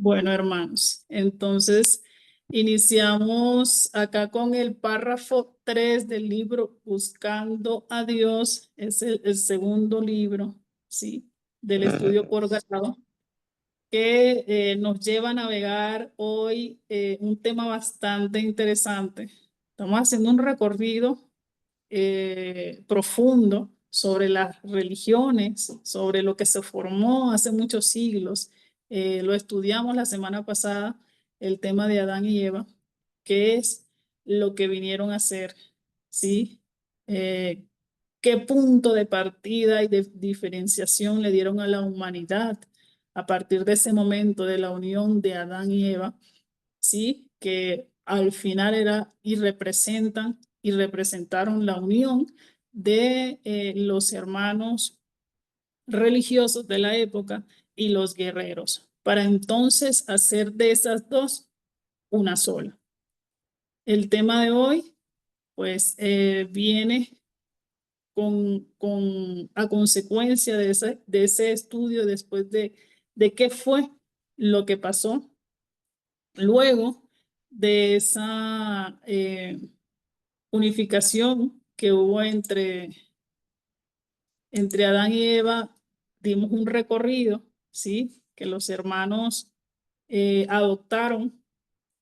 Bueno, hermanos, entonces iniciamos acá con el párrafo 3 del libro Buscando a Dios. Es el segundo libro, ¿sí? Del estudio por grado, que nos lleva a navegar hoy un tema bastante interesante. Estamos haciendo un recorrido profundo sobre las religiones, sobre lo que se formó hace muchos siglos. Lo estudiamos la semana pasada, el tema de Adán y Eva, qué es lo que vinieron a hacer, ¿sí? Qué punto de partida y de diferenciación le dieron a la humanidad a partir de ese momento de la unión de Adán y Eva, ¿sí? Que al final era y representaron la unión de los hermanos religiosos de la época y los guerreros, para entonces hacer de esas dos una sola. El tema de hoy, pues, viene a consecuencia de ese estudio después de qué fue lo que pasó luego de esa unificación que hubo entre Adán y Eva. Dimos un recorrido, ¿sí? Que los hermanos adoptaron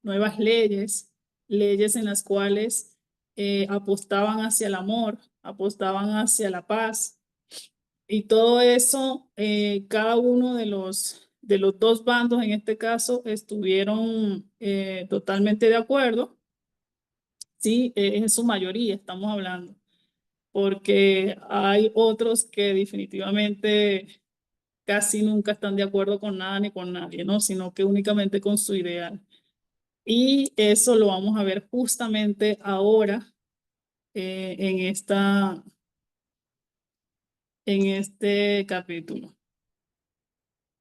nuevas leyes, leyes en las cuales apostaban hacia el amor, apostaban hacia la paz. Y todo eso, cada uno de los dos bandos en este caso estuvieron totalmente de acuerdo, sí, en su mayoría estamos hablando, porque hay otros que definitivamente casi nunca están de acuerdo con nada ni con nadie, ¿no? Sino que únicamente con su ideal. Y eso lo vamos a ver justamente ahora en este capítulo.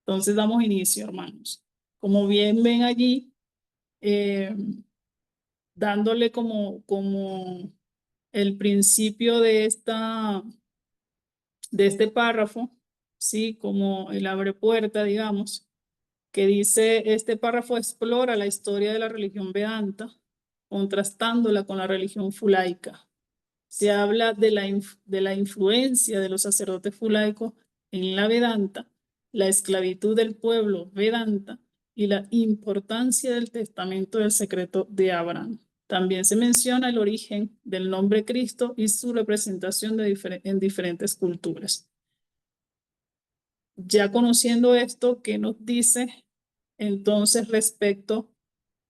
Entonces damos inicio, hermanos. Como bien ven allí, eh, dándole como el principio de este párrafo, ¿sí? Como el abre puerta, digamos, que dice, este párrafo explora la historia de la religión Vedanta, contrastándola con la religión fulaica. Se habla de la influencia de los sacerdotes fulaicos en la Vedanta, la esclavitud del pueblo Vedanta y la importancia del testamento del secreto de Abraham. También se menciona el origen del nombre Cristo y su representación en diferentes culturas. Ya conociendo esto, ¿qué nos dice entonces respecto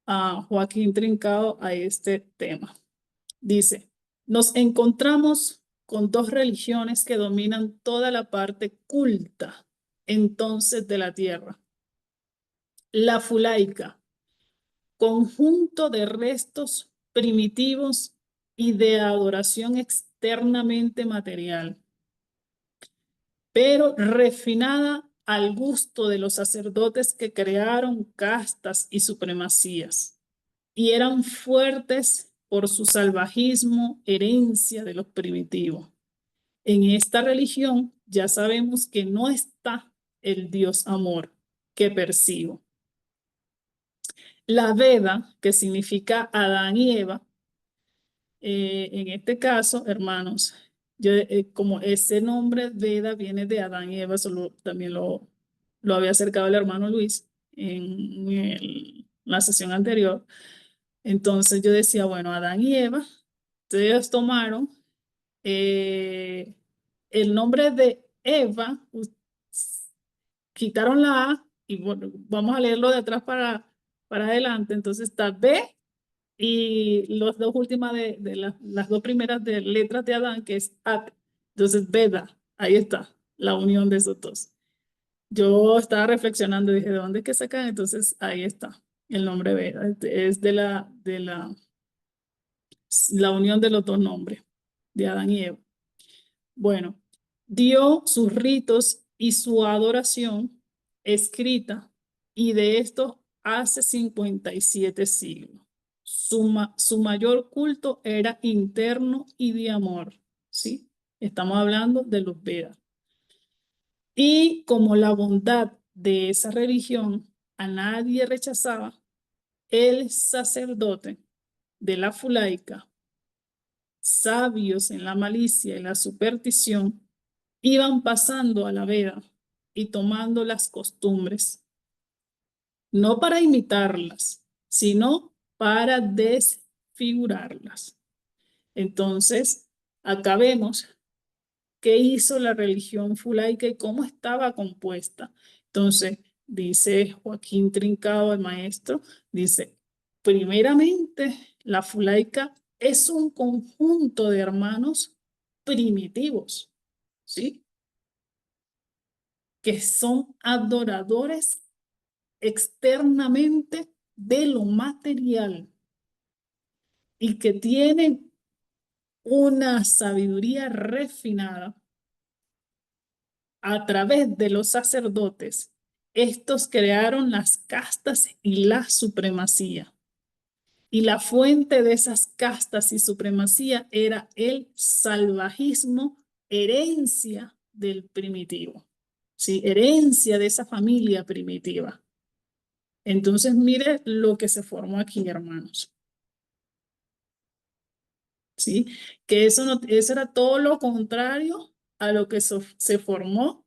a Joaquín Trincado a este tema? Dice, nos encontramos con dos religiones que dominan toda la parte culta entonces de la tierra. La fulaica, conjunto de restos primitivos y de adoración externamente material, pero refinada al gusto de los sacerdotes que crearon castas y supremacías, y eran fuertes por su salvajismo, herencia de los primitivos. En esta religión ya sabemos que no está el Dios amor que percibo. La Veda, que significa Adán y Eva, en este caso, hermanos, como ese nombre Veda viene de Adán y Eva, también lo había acercado el hermano Luis en la sesión anterior. Entonces yo decía, bueno, Adán y Eva, ellos tomaron el nombre de Eva, quitaron la A y bueno, vamos a leerlo de atrás para adelante. Entonces está B y las dos últimas las dos primeras de letras de Adán, que es At. Entonces Veda, ahí está, la unión de esos dos. Yo estaba reflexionando y dije, ¿de dónde es que sacan? Entonces ahí está, el nombre Veda. Es la unión de los dos nombres, de Adán y Eva. Bueno, dio sus ritos y su adoración escrita, y de esto hace 57 siglos. Su mayor culto era interno y de amor, ¿sí? Estamos hablando de los Vedas. Y como la bondad de esa religión a nadie rechazaba, el sacerdote de la Fulaica, sabios en la malicia y la superstición, iban pasando a la Veda y tomando las costumbres, no para imitarlas, sino para desfigurarlas. Entonces, acá vemos qué hizo la religión fulaica y cómo estaba compuesta. Entonces, dice Joaquín Trincado, el maestro, dice, primeramente, la fulaica es un conjunto de hermanos primitivos, ¿sí? Que son adoradores externamente de lo material y que tienen una sabiduría refinada a través de los sacerdotes. Estos crearon las castas y la supremacía. Y la fuente de esas castas y supremacía era el salvajismo, herencia del primitivo. Sí, herencia de esa familia primitiva. Entonces, mire lo que se formó aquí, hermanos. ¿Sí? Que eso, no, eso era todo lo contrario a lo que se formó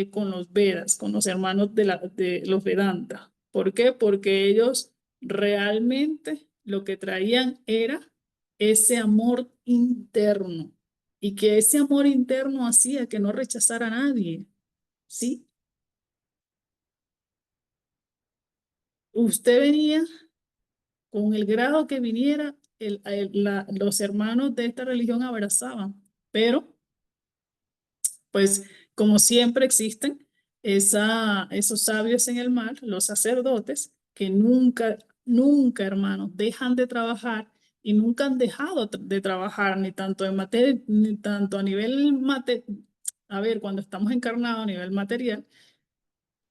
con los Vedas, con los hermanos de los Vedanta. ¿Por qué? Porque ellos realmente lo que traían era ese amor interno y que ese amor interno hacía que no rechazara a nadie. ¿Sí? Usted venía con el grado que viniera, los hermanos de esta religión abrazaban, pero pues como siempre existen esos sabios en el mar, los sacerdotes, que nunca, nunca, hermanos, dejan de trabajar y nunca han dejado de trabajar, ni tanto en materia, ni tanto a nivel a ver, cuando estamos encarnados a nivel material,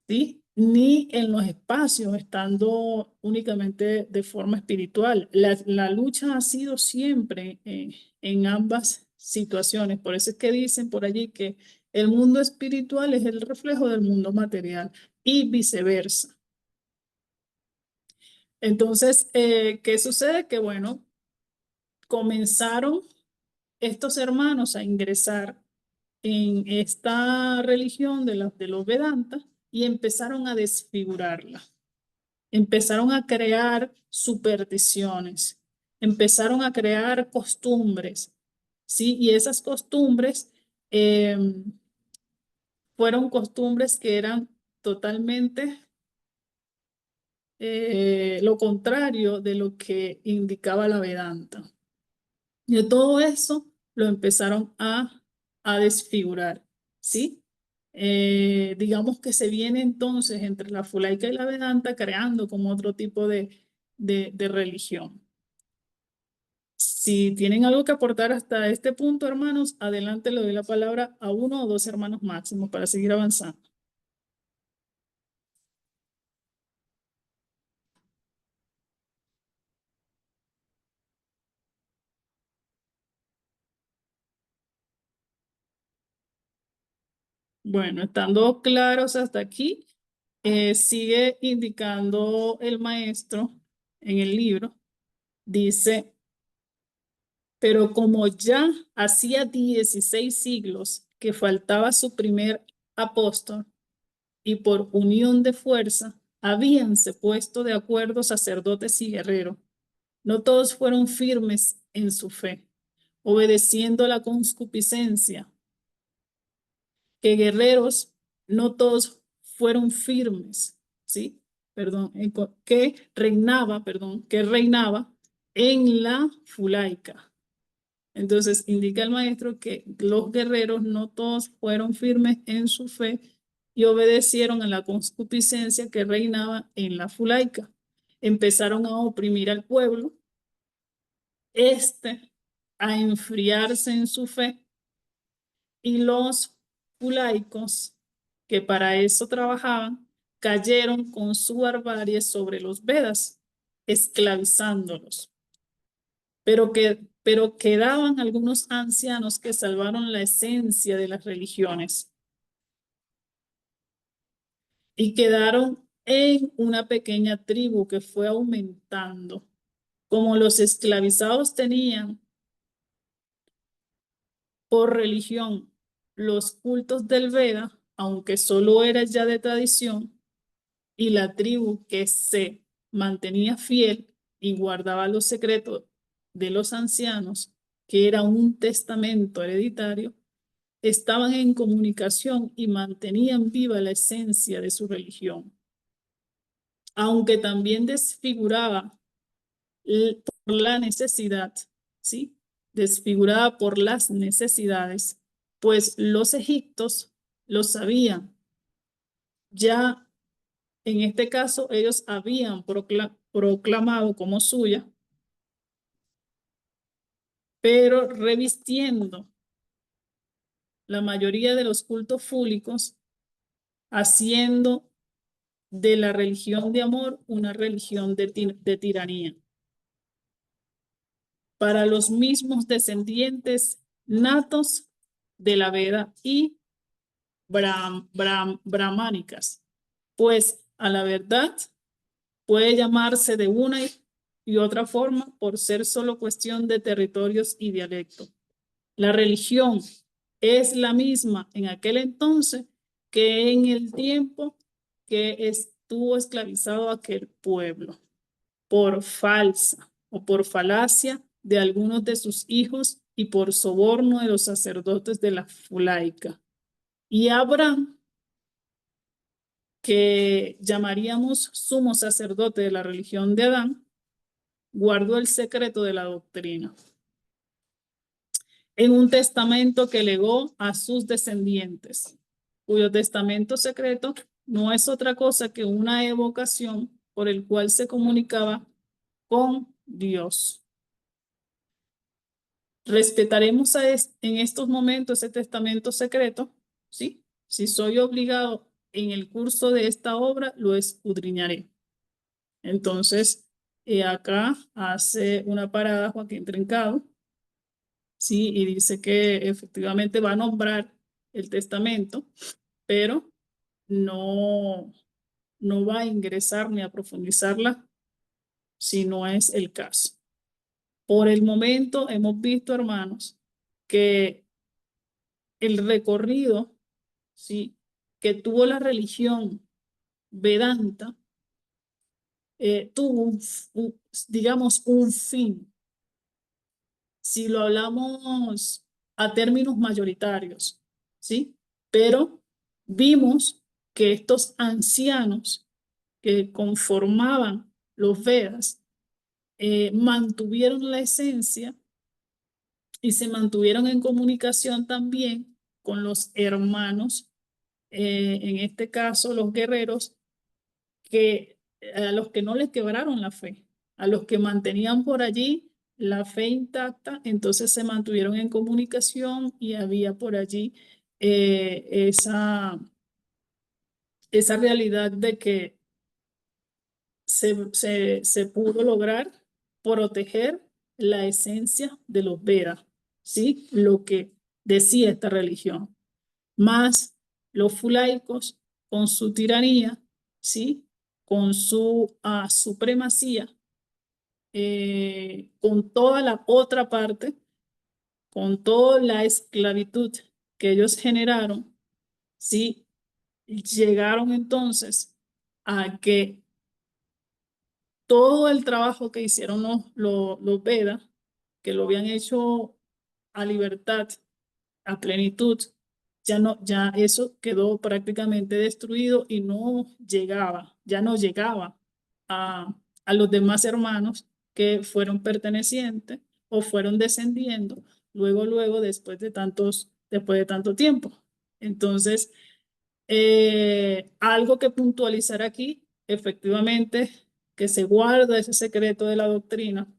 ¿sí? Ni en los espacios, estando únicamente de forma espiritual. La lucha ha sido siempre en ambas situaciones. Por eso es que dicen por allí que el mundo espiritual es el reflejo del mundo material y viceversa. Entonces, ¿qué sucede? Que bueno, comenzaron estos hermanos a ingresar en esta religión de los Vedantas y empezaron a desfigurarla. Empezaron a crear supersticiones, empezaron a crear costumbres, ¿sí? Y esas costumbres eh, fueron costumbres que eran totalmente lo contrario de lo que indicaba la Vedanta. Y de todo eso lo empezaron a desfigurar, ¿sí? Digamos que se viene entonces entre la Fulaica y la Vedanta creando como otro tipo de religión. Si tienen algo que aportar hasta este punto, hermanos, adelante le doy la palabra a uno o dos hermanos máximos para seguir avanzando. Bueno, estando claros hasta aquí, sigue indicando el maestro en el libro, dice, pero como ya hacía 16 siglos que faltaba su primer apóstol y por unión de fuerza habíanse puesto de acuerdo sacerdotes y guerreros, no todos fueron firmes en su fe, obedeciendo la concupiscencia, que guerreros no todos fueron firmes, ¿sí? Perdón, que reinaba en la Fulaica. Entonces, indica el maestro que los guerreros no todos fueron firmes en su fe y obedecieron a la concupiscencia que reinaba en la Fulaica. Empezaron a oprimir al pueblo, a enfriarse en su fe, y los fulaicos, que para eso trabajaban, cayeron con su barbarie sobre los Vedas, esclavizándolos. Pero quedaban algunos ancianos que salvaron la esencia de las religiones y quedaron en una pequeña tribu que fue aumentando. Como los esclavizados tenían por religión los cultos del Veda, aunque solo era ya de tradición, y la tribu que se mantenía fiel y guardaba los secretos de los ancianos, que era un testamento hereditario, estaban en comunicación y mantenían viva la esencia de su religión, aunque también desfiguraba por la necesidad, ¿sí? Desfigurada por las necesidades, pues los egipcios lo sabían. Ya en este caso, ellos habían proclamado como suya, pero revistiendo la mayoría de los cultos fúlicos, haciendo de la religión de amor una religión de tiranía. Para los mismos descendientes natos de la Veda y brahmánicas, pues a la verdad puede llamarse de una y otra forma por ser solo cuestión de territorios y dialecto. La religión es la misma en aquel entonces que en el tiempo que estuvo esclavizado aquel pueblo por falsa o por falacia de algunos de sus hijos y por soborno de los sacerdotes de la Fulaica. Y Abraham, que llamaríamos sumo sacerdote de la religión de Adán, guardó el secreto de la doctrina en un testamento que legó a sus descendientes, cuyo testamento secreto no es otra cosa que una evocación por el cual se comunicaba con Dios. Respetaremos en estos momentos ese testamento secreto, ¿sí? Si soy obligado en el curso de esta obra, lo escudriñaré. Entonces, acá hace una parada Joaquín Trincado, ¿sí? Y dice que efectivamente va a nombrar el testamento, pero no, no va a ingresar ni a profundizarla si no es el caso. Por el momento hemos visto, hermanos, que el recorrido, ¿sí?, que tuvo la religión Vedanta tuvo, digamos, un fin. Si lo hablamos a términos mayoritarios, ¿sí? Pero vimos que estos ancianos que conformaban los Vedas mantuvieron la esencia y se mantuvieron en comunicación también con los hermanos, en este caso los guerreros, que a los que no les quebraron la fe, a los que mantenían por allí la fe intacta, entonces se mantuvieron en comunicación y había por allí esa realidad de que se pudo lograr proteger la esencia de los Vedas, ¿sí? Lo que decía esta religión. Más los fulaicos con su tiranía, ¿sí? Con su supremacía, con toda la otra parte, con toda la esclavitud que ellos generaron, ¿sí? Llegaron entonces a que todo el trabajo que hicieron los Vedas, que lo habían hecho a libertad, a plenitud, ya eso quedó prácticamente destruido y ya no llegaba a los demás hermanos que fueron pertenecientes o fueron descendiendo luego, después de tanto tiempo. Entonces, algo que puntualizar aquí, efectivamente, que se guarda ese secreto de la doctrina,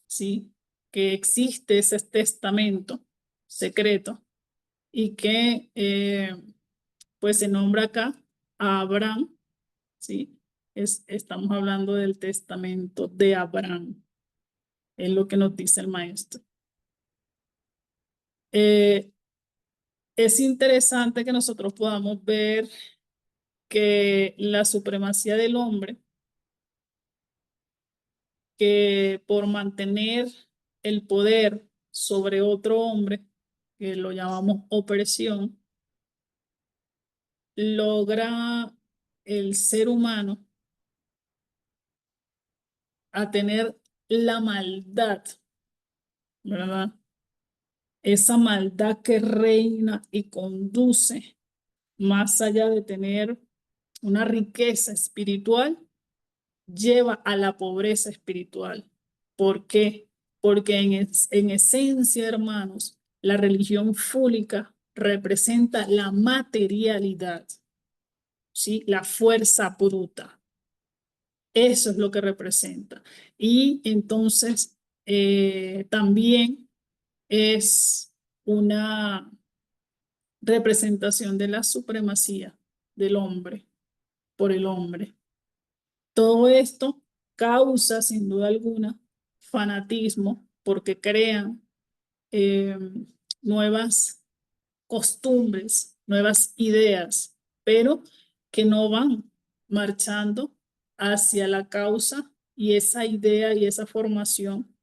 ¿sí? Que existe ese testamento secreto y que pues se nombra acá a Abraham, ¿sí? Estamos hablando del testamento de Abraham, es lo que nos dice el maestro. Es interesante que nosotros podamos ver que la supremacía del hombre, que por mantener el poder sobre otro hombre, que lo llamamos opresión, logra el ser humano a tener la maldad, ¿verdad? Esa maldad que reina y conduce más allá de tener una riqueza espiritual, lleva a la pobreza espiritual. ¿Por qué? Porque en esencia, hermanos, la religión fúlica representa la materialidad, ¿sí? La fuerza bruta. Eso es lo que representa. Y entonces también es una representación de la supremacía del hombre por el hombre. Todo esto causa, sin duda alguna, fanatismo porque crean eh, nuevas costumbres, nuevas ideas, pero que no van marchando hacia la causa y esa idea y esa formación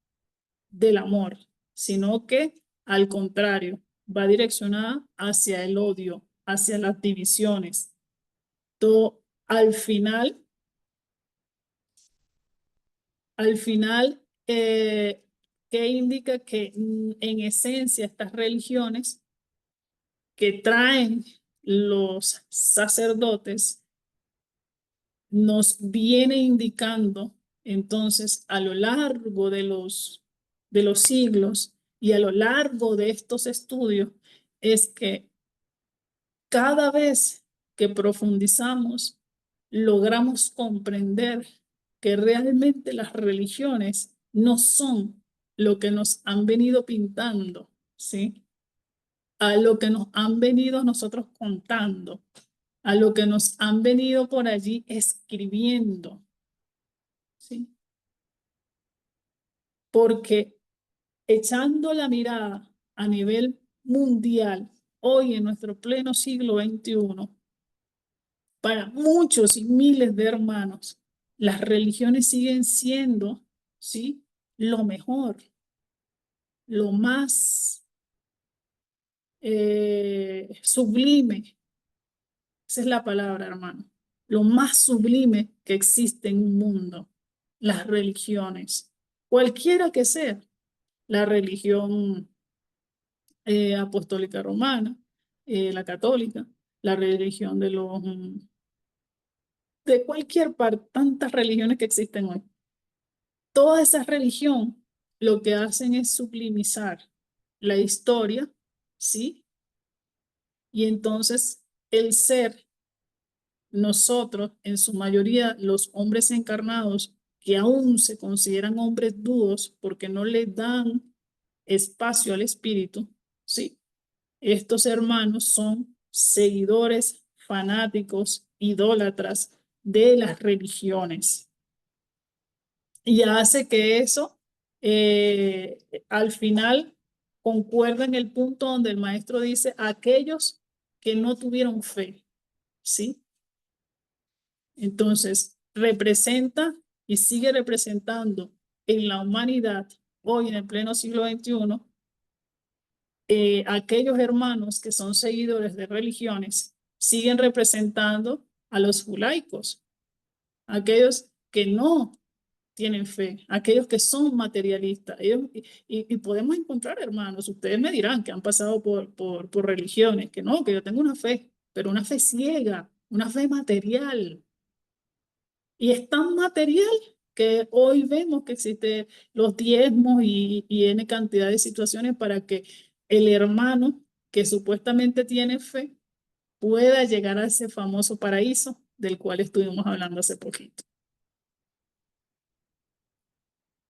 del amor, sino que al contrario, va direccionada hacia el odio, hacia las divisiones. Todo, al final, ¿qué indica? Que en esencia estas religiones que traen los sacerdotes nos viene indicando entonces a lo largo de los siglos y a lo largo de estos estudios es que cada vez que profundizamos logramos comprender que realmente las religiones no son lo que nos han venido pintando, ¿sí? A lo que nos han venido nosotros contando, a lo que nos han venido por allí escribiendo, ¿sí? Porque echando la mirada a nivel mundial, hoy en nuestro pleno siglo XXI, para muchos y miles de hermanos, las religiones siguen siendo, ¿sí? Lo mejor, lo más sublime. Esa es la palabra, hermano. Lo más sublime que existe en un mundo, las religiones, cualquiera que sea, la religión apostólica romana, la católica, la religión de cualquier parte, tantas religiones que existen hoy. Toda esa religión lo que hacen es sublimizar la historia, ¿sí? Y entonces el ser, nosotros, en su mayoría, los hombres encarnados, que aún se consideran hombres duros porque no le dan espacio al espíritu, ¿sí? Estos hermanos son seguidores, fanáticos, idólatras de las religiones. Y hace que eso, al final, concuerda en el punto donde el maestro dice, aquellos que no tuvieron fe, ¿sí? Entonces, representa y sigue representando en la humanidad, hoy en el pleno siglo XXI, aquellos hermanos que son seguidores de religiones, siguen representando a los julaicos, aquellos que no tienen fe, aquellos que son materialistas. Y podemos encontrar hermanos, ustedes me dirán que han pasado por religiones, que no, que yo tengo una fe, pero una fe ciega, una fe material. Y es tan material que hoy vemos que existen los diezmos y N cantidad de situaciones para que el hermano que supuestamente tiene fe pueda llegar a ese famoso paraíso del cual estuvimos hablando hace poquito.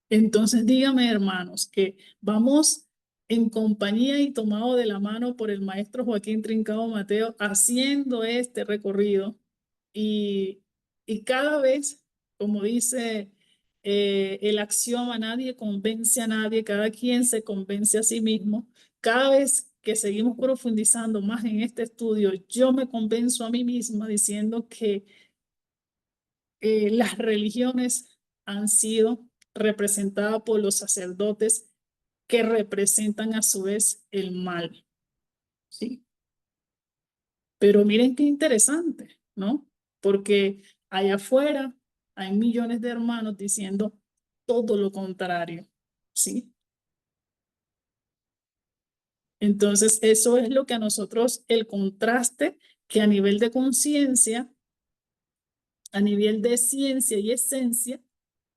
Entonces, dígame, hermanos, que vamos en compañía y tomado de la mano por el maestro Joaquín Trincado Mateo haciendo este recorrido y, y cada vez, como dice el axioma, nadie convence a nadie, cada quien se convence a sí mismo. Cada vez que seguimos profundizando más en este estudio, yo me convenzo a mí misma diciendo que las religiones han sido representadas por los sacerdotes que representan a su vez el mal, ¿sí? Pero miren qué interesante, ¿no? Porque allá afuera hay millones de hermanos diciendo todo lo contrario, ¿sí? Entonces, eso es lo que a nosotros, el contraste que a nivel de conciencia, a nivel de ciencia y esencia,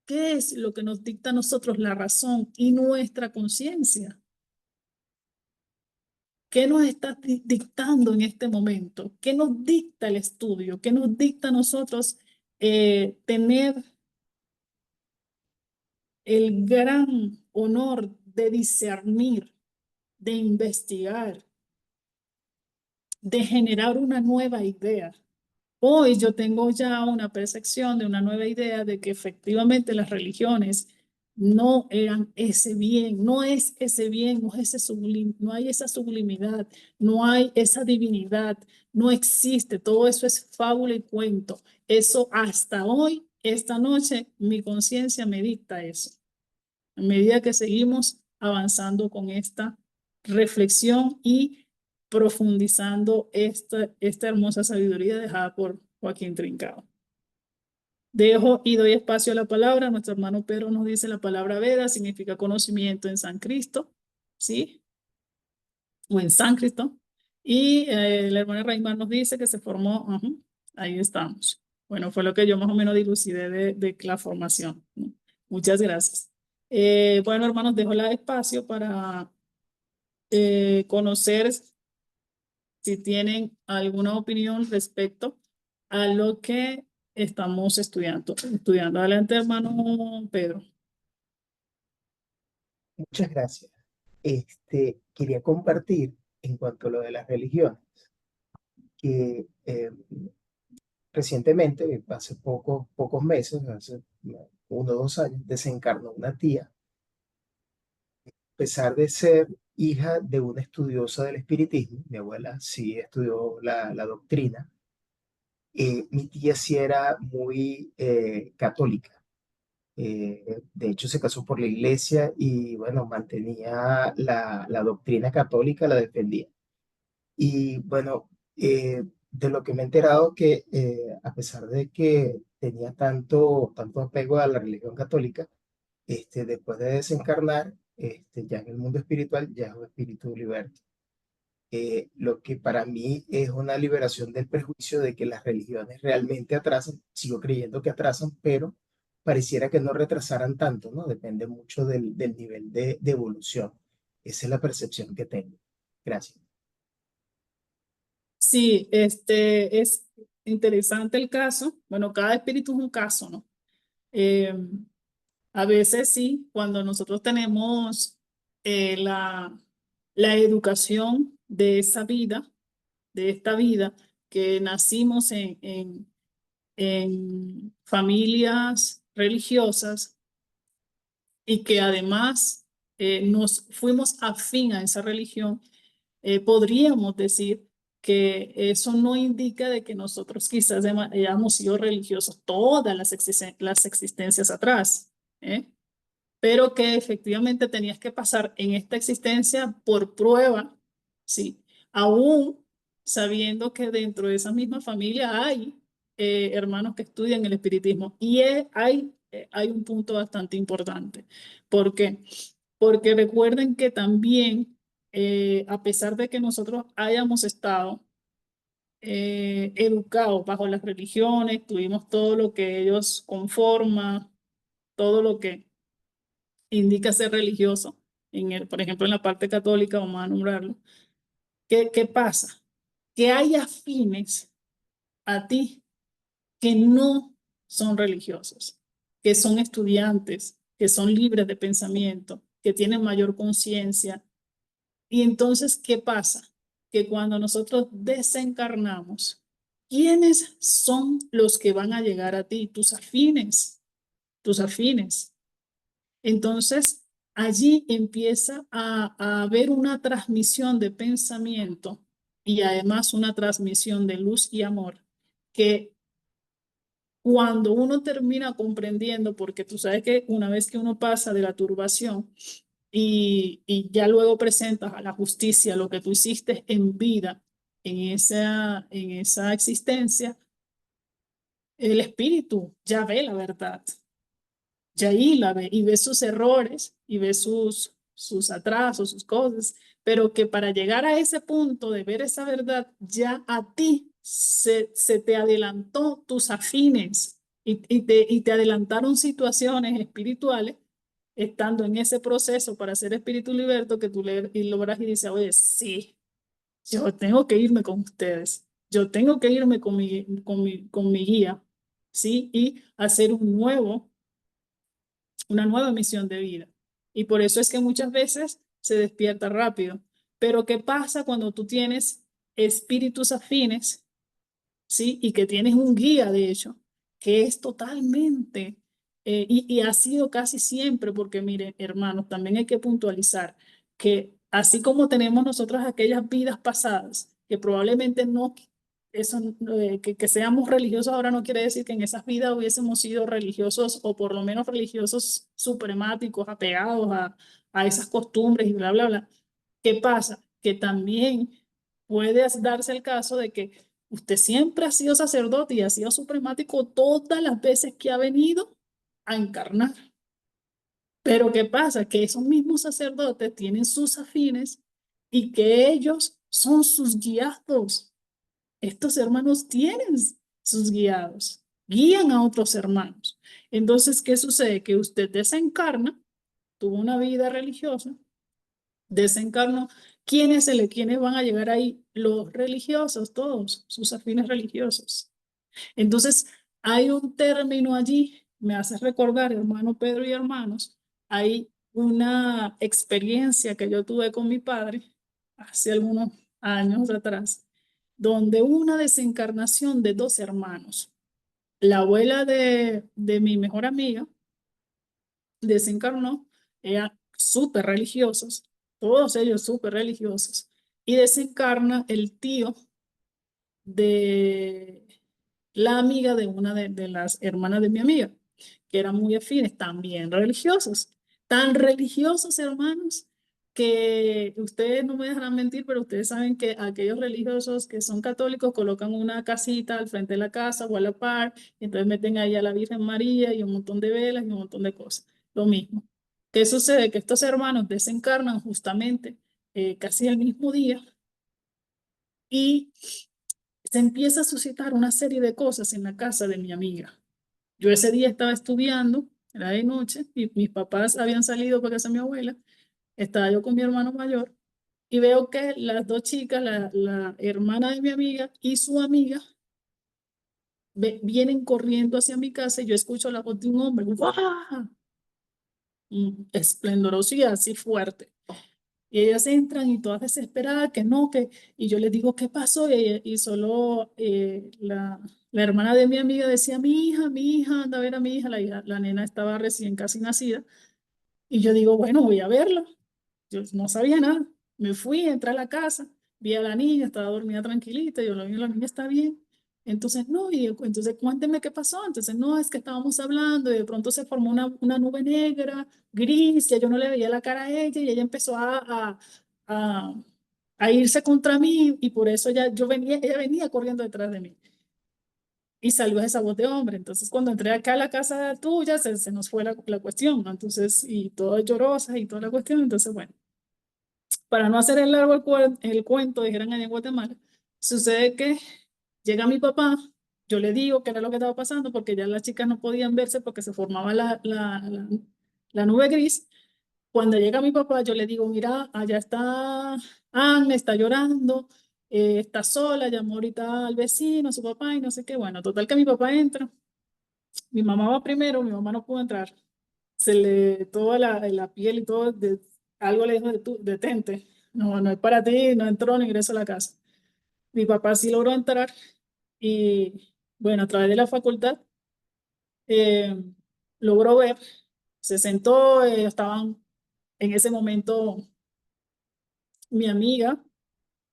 ¿qué es lo que nos dicta a nosotros la razón y nuestra conciencia? ¿Qué nos está dictando en este momento? ¿Qué nos dicta el estudio? ¿Qué nos dicta a nosotros tener el gran honor de discernir, de investigar, de generar una nueva idea? Hoy yo tengo ya una percepción de una nueva idea de que efectivamente las religiones no eran ese bien, no es ese bien, no es ese no hay esa sublimidad, no hay esa divinidad, no existe, todo eso es fábula y cuento. Eso hasta hoy, esta noche, mi conciencia me dicta eso. A medida que seguimos avanzando con esta reflexión y profundizando esta hermosa sabiduría dejada por Joaquín Trincao. Dejo y doy espacio a la palabra. Nuestro hermano Pedro nos dice la palabra Veda significa conocimiento en sánscrito, ¿sí? O en sánscrito. Y la hermana Raimar nos dice que se formó, ahí estamos. Bueno, fue lo que yo más o menos dilucidé de la formación, ¿no? Muchas gracias. Bueno, hermanos, dejo el espacio para conocer si tienen alguna opinión respecto a lo que estamos estudiando. Adelante, hermano Pedro. Muchas gracias. Quería compartir en cuanto a lo de las religiones, que recientemente, hace pocos meses, hace 1 o 2 años, desencarnó una tía, a pesar de ser hija de una estudiosa del espiritismo. Mi abuela sí estudió la doctrina. Mi tía sí era muy católica. De hecho, se casó por la iglesia y, bueno, mantenía la doctrina católica, la defendía. Y, bueno, de lo que me he enterado, que a pesar de que tenía tanto apego a la religión católica, después de desencarnar, ya en el mundo espiritual, ya es un espíritu liberto. Lo que para mí es una liberación del prejuicio de que las religiones realmente atrasan. Sigo creyendo que atrasan, pero pareciera que no retrasaran tanto, ¿no? Depende mucho del nivel de evolución. Esa es la percepción que tengo. Gracias. Sí, es interesante el caso. Bueno, cada espíritu es un caso, ¿no? Eh, a veces sí, cuando nosotros tenemos la educación de esa vida, de esta vida, que nacimos en familias religiosas y que además nos fuimos afín a esa religión, podríamos decir que eso no indica de que nosotros quizás hayamos sido religiosos todas las existencias atrás, ¿eh? Pero que efectivamente tenías que pasar en esta existencia por prueba, ¿sí? Aún sabiendo que dentro de esa misma familia hay hermanos que estudian el espiritismo y hay un punto bastante importante. ¿Por qué? Porque recuerden que también, a pesar de que nosotros hayamos estado educados bajo las religiones, tuvimos todo lo que ellos conforman, todo lo que indica ser religioso, por ejemplo, en la parte católica, vamos a nombrarlo. ¿Qué pasa? Que hay afines a ti que no son religiosos, que son estudiantes, que son libres de pensamiento, que tienen mayor conciencia. Y entonces, ¿qué pasa? Que cuando nosotros desencarnamos, ¿quiénes son los que van a llegar a ti? Tus afines, tus afines. Entonces, allí empieza a haber una transmisión de pensamiento y además una transmisión de luz y amor que cuando uno termina comprendiendo, porque tú sabes que una vez que uno pasa de la turbación y ya luego presentas a la justicia lo que tú hiciste en vida, en esa existencia, el espíritu ya ve la verdad, ya ahí la ve y ve sus errores y ve sus atrasos, sus cosas, pero que para llegar a ese punto de ver esa verdad, ya a ti se te adelantó tus afines y te adelantaron situaciones espirituales estando en ese proceso para ser espíritu liberto que tú le y logras y dices, oye, sí, yo tengo que irme con ustedes, yo tengo que irme con mi guía, ¿sí? Y hacer una nueva misión de vida. Y por eso es que muchas veces se despierta rápido. Pero ¿qué pasa cuando tú tienes espíritus afines, ¿sí? Y que tienes un guía, de hecho, que es totalmente, y ha sido casi siempre, porque miren, hermanos, también hay que puntualizar que así como tenemos nosotros aquellas vidas pasadas, que probablemente no, eso, que seamos religiosos ahora no quiere decir que en esas vidas hubiésemos sido religiosos o por lo menos religiosos supremáticos, apegados a esas costumbres y bla, bla, bla. ¿Qué pasa? Que también puede darse el caso de que usted siempre ha sido sacerdote y ha sido supremático todas las veces que ha venido a encarnar. Pero ¿qué pasa? Que esos mismos sacerdotes tienen sus afines y que ellos son sus guiados. Estos hermanos tienen sus guiados, guían a otros hermanos. Entonces, ¿qué sucede? Que usted desencarna, tuvo una vida religiosa, desencarnó. ¿Quiénes van a llegar ahí? Los religiosos, todos, sus afines religiosos. Entonces, hay un término allí, me hace recordar, hermano Pedro y hermanos, hay una experiencia que yo tuve con mi padre hace algunos años atrás, donde una desencarnación de dos hermanos, la abuela de mi mejor amiga desencarnó, eran súper religiosos, todos ellos súper religiosos, y desencarna el tío de la amiga de una de las hermanas de mi amiga, que eran muy afines, también religiosos, tan religiosos hermanos, que ustedes no me dejarán mentir, pero ustedes saben que aquellos religiosos que son católicos colocan una casita al frente de la casa o a la par, y entonces meten ahí a la Virgen María y un montón de velas y un montón de cosas. Lo mismo. ¿Qué sucede? Que estos hermanos desencarnan justamente casi el mismo día y se empieza a suscitar una serie de cosas en la casa de mi amiga. Yo ese día estaba estudiando, era de noche, y mis papás habían salido para casa de mi abuela, estaba yo con mi hermano mayor, y veo que las dos chicas, la hermana de mi amiga y su amiga, vienen corriendo hacia mi casa y yo escucho la voz de un hombre, ¡guau! Esplendoroso y así fuerte. Y ellas entran y todas desesperadas, que no, que... Y yo les digo, ¿qué pasó? Y solo la hermana de mi amiga decía, mi hija, anda a ver a mi hija. La nena estaba recién casi nacida. Y yo digo, bueno, voy a verla. Yo no sabía nada. Me fui, entré a la casa, vi a la niña, estaba dormida tranquilita. Yo la vi, la niña está bien. Entonces, no, y entonces cuénteme qué pasó. Entonces, no, es que estábamos hablando y de pronto se formó una nube negra, gris, ya yo no le veía la cara a ella y ella empezó a, a irse contra mí y por eso ella venía corriendo detrás de mí y salió esa voz de hombre. Entonces, cuando entré acá a la casa tuya, se nos fue la cuestión, ¿no? Entonces, y todas llorosas y toda la cuestión. Entonces, bueno, para no hacer el largo el cuento, dijeran allá en Guatemala, sucede que llega mi papá, yo le digo qué era lo que estaba pasando porque ya las chicas no podían verse porque se formaba la nube gris. Cuando llega mi papá, yo le digo, mira, allá está Anne, está llorando, está sola, llamó ahorita al vecino, a su papá y no sé qué. Bueno, total que mi papá entra, mi mamá va primero, mi mamá no pudo entrar. Se le, toda la piel y todo, algo le dijo detente, no, no es para ti, no entró ni ingreso a la casa. Mi papá sí logró entrar y bueno, a través de la facultad eh, logró ver, se sentó, estaban En ese momento, mi amiga,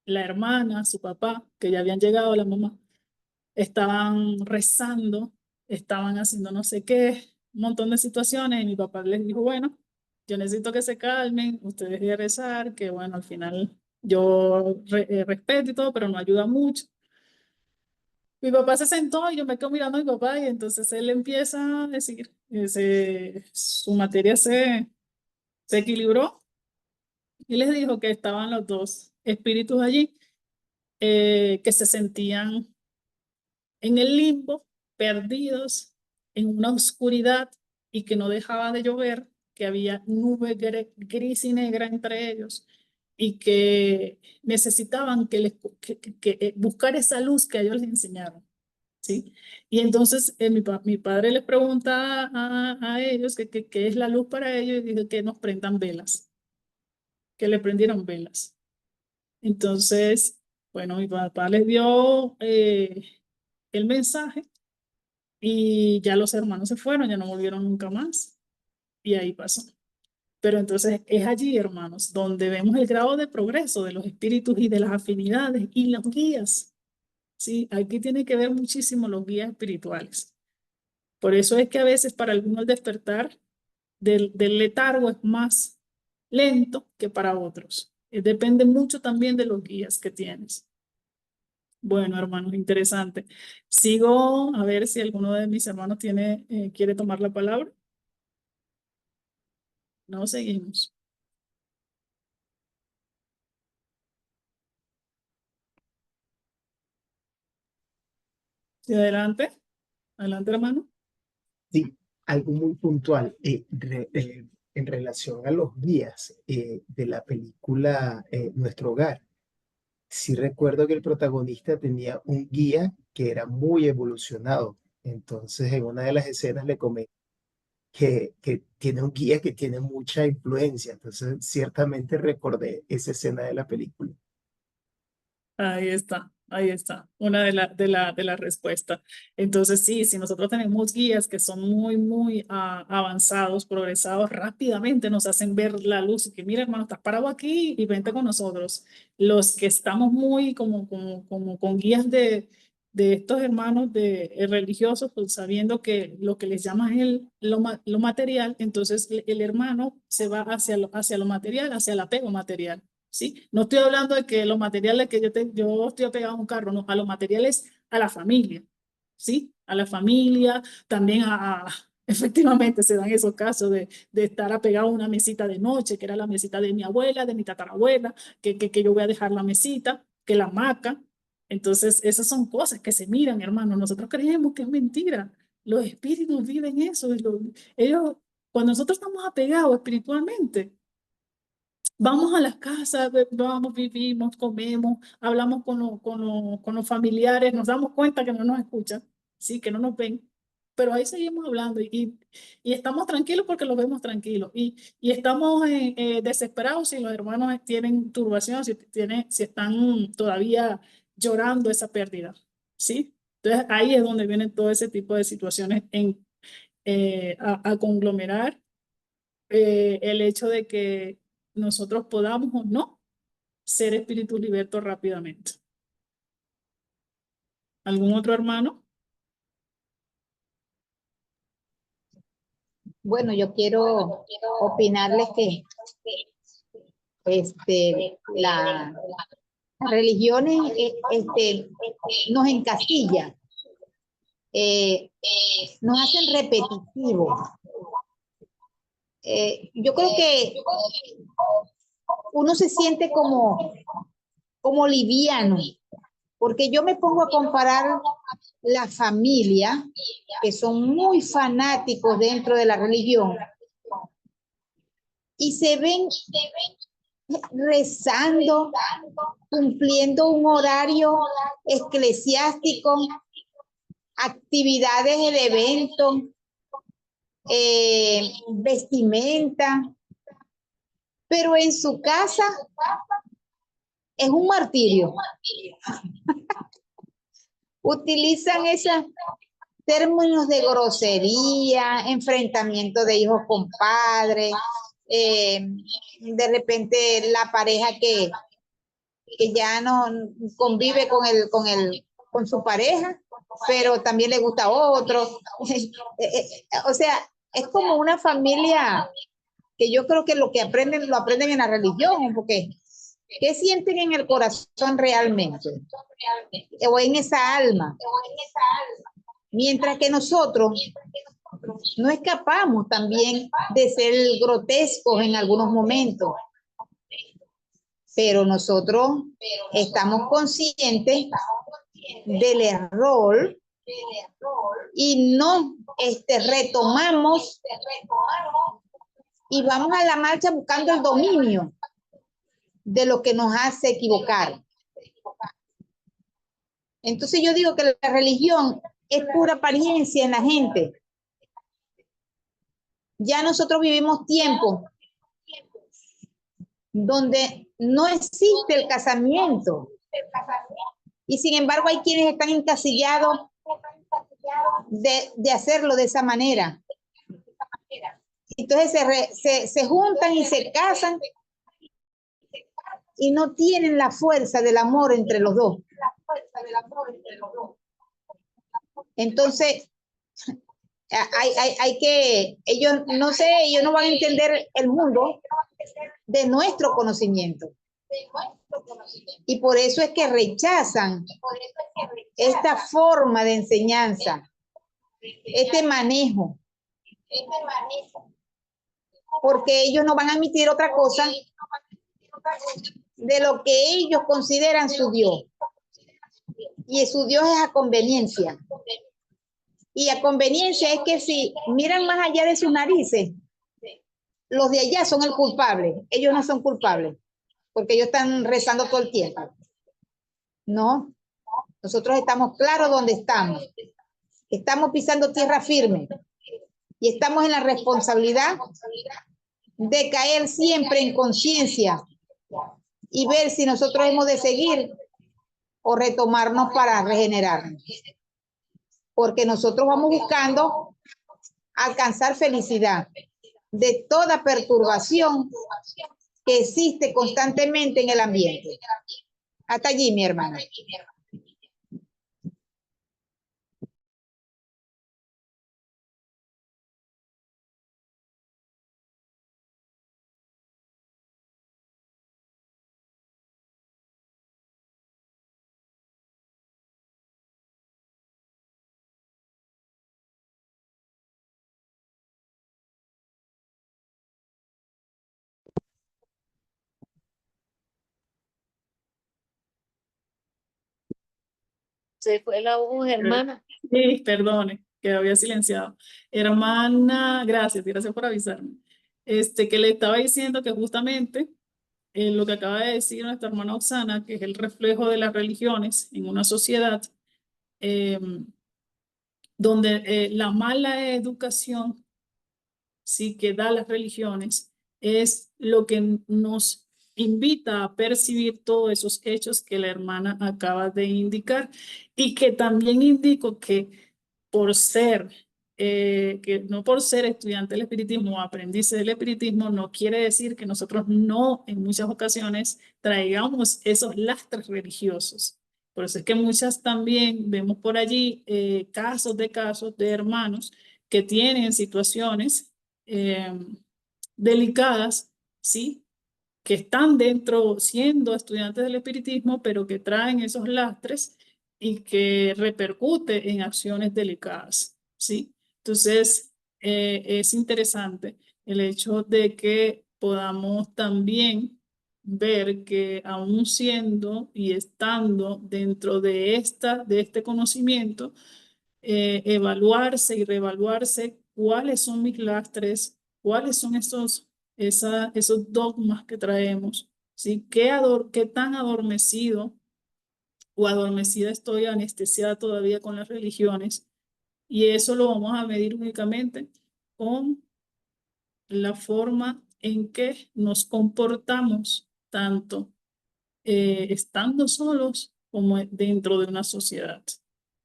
la hermana, su papá, que ya habían llegado, la mamá, estaban rezando, estaban haciendo no sé qué, un montón de situaciones, y mi papá les dijo, bueno, yo necesito que se calmen, ustedes dejen rezar, que bueno, al final yo respeto y todo, pero no ayuda mucho. Mi papá se sentó y yo me quedo mirando a mi papá y entonces él empieza a decir, su materia se equilibró y les dijo que estaban los dos espíritus allí, que se sentían en el limbo, perdidos en una oscuridad y que no dejaba de llover, que había nube gris y negra entre ellos y que necesitaban que buscar esa luz que ellos les enseñaron. ¿Sí? Y entonces mi padre les pregunta a ellos qué es la luz para ellos y dice que nos prendan velas, que le prendieron velas. Entonces, bueno, mi papá les dio el mensaje y ya los hermanos se fueron, ya no volvieron nunca más y ahí pasó. Pero entonces es allí, hermanos, donde vemos el grado de progreso de los espíritus y de las afinidades y los guías. ¿Sí? Aquí tiene que ver muchísimo los guías espirituales. Por eso es que a veces para algunos el despertar del letargo es más lento que para otros. Depende mucho también de los guías que tienes. Bueno, hermanos, interesante. Sigo a ver si alguno de mis hermanos quiere tomar la palabra. No, seguimos. Sí, adelante. Adelante, hermano. Sí, algo muy puntual en relación a los guías de la película Nuestro Hogar. Sí recuerdo que el protagonista tenía un guía que era muy evolucionado. Entonces, en una de las escenas le comenté que tiene un guía que tiene mucha influencia. Entonces, ciertamente recordé esa escena de la película. Ahí está, una de la respuesta. Entonces, sí, si nosotros tenemos guías que son muy avanzados, progresados, rápidamente nos hacen ver la luz y que, mira, hermano, estás parado aquí y vente con nosotros. Los que estamos muy como con guías de estos hermanos religiosos, pues sabiendo que lo que les llama lo material, entonces el hermano se va hacia lo material, hacia el apego material. ¿Sí? No estoy hablando de que los materiales que yo estoy apegado a un carro, no, a los materiales, a la familia, ¿sí? A la familia, también efectivamente se dan esos casos de estar apegado a una mesita de noche, que era la mesita de mi abuela, de mi tatarabuela, que yo voy a dejar la mesita, que la hamaca. Entonces, esas son cosas que se miran, hermano. Nosotros creemos que es mentira. Los espíritus viven eso. Ellos, cuando nosotros estamos apegados espiritualmente, vamos a las casas, vamos, vivimos, comemos, hablamos con los familiares, nos damos cuenta que no nos escuchan, sí, que no nos ven, pero ahí seguimos hablando y estamos tranquilos porque los vemos tranquilos y estamos desesperados si los hermanos tienen turbación, si están todavía llorando esa pérdida, ¿sí? Entonces ahí es donde vienen todo ese tipo de situaciones a conglomerar el hecho de que nosotros podamos o no ser espíritus libertos rápidamente. ¿Algún otro hermano? Bueno, yo quiero opinarles que las religiones nos encasillan, nos hacen repetitivos. Yo creo que uno se siente como liviano, porque yo me pongo a comparar la familia, que son muy fanáticos dentro de la religión, y se ven rezando, cumpliendo un horario eclesiástico, actividades de evento, vestimenta, pero en su casa es un martirio. Utilizan esos términos de grosería, enfrentamiento de hijos con padres, de repente la pareja que ya no convive con su pareja, pero también le gusta a otro. O sea, es como una familia que yo creo que lo aprenden en la religión, porque ¿qué sienten en el corazón realmente? O en esa alma. Mientras que nosotros no escapamos también de ser grotescos en algunos momentos, pero nosotros estamos conscientes del error y no retomamos y vamos a la marcha buscando el dominio de lo que nos hace equivocar. Entonces yo digo que la religión es pura apariencia en la gente. Ya nosotros vivimos tiempos donde no existe el casamiento. Y sin embargo hay quienes están encasillados de hacerlo de esa manera. Entonces se juntan y se casan y no tienen la fuerza del amor entre los dos. Entonces, hay que, ellos no van a entender el mundo de nuestro conocimiento. Y por eso es que rechazan esta forma de enseñanza, este manejo. Porque ellos no van a admitir otra cosa de lo que ellos consideran su Dios. Y su Dios es a conveniencia. Y a conveniencia es que si miran más allá de sus narices, los de allá son el culpable. Ellos no son culpables, porque ellos están rezando todo el tiempo. No, nosotros estamos claros dónde estamos. Estamos pisando tierra firme. Y estamos en la responsabilidad de caer siempre en conciencia y ver si nosotros hemos de seguir o retomarnos para regenerarnos. Porque nosotros vamos buscando alcanzar felicidad de toda perturbación que existe constantemente en el ambiente. Hasta allí, mi hermana. Se fue la voz, hermana. Sí, perdone, que había silenciado. Hermana, gracias por avisarme. Que le estaba diciendo que justamente lo que acaba de decir nuestra hermana Oksana, que es el reflejo de las religiones en una sociedad donde la mala educación sí que da las religiones es lo que nos invita a percibir todos esos hechos que la hermana acaba de indicar y que también indico que por ser que no por ser estudiante del espiritismo o aprendiz del espiritismo no quiere decir que nosotros no en muchas ocasiones traigamos esos lastres religiosos. Por eso es que muchas también vemos por allí casos de hermanos que tienen situaciones delicadas, ¿sí? Que están dentro, siendo estudiantes del espiritismo, pero que traen esos lastres y que repercute en acciones delicadas, ¿sí? Entonces, es interesante el hecho de que podamos también ver que aún siendo y estando dentro de este conocimiento, evaluarse y reevaluarse cuáles son mis lastres, cuáles son esos dogmas que traemos, ¿sí? ¿Qué tan adormecido o adormecida estoy, anestesiada todavía con las religiones? Y eso lo vamos a medir únicamente con la forma en que nos comportamos, tanto estando solos como dentro de una sociedad,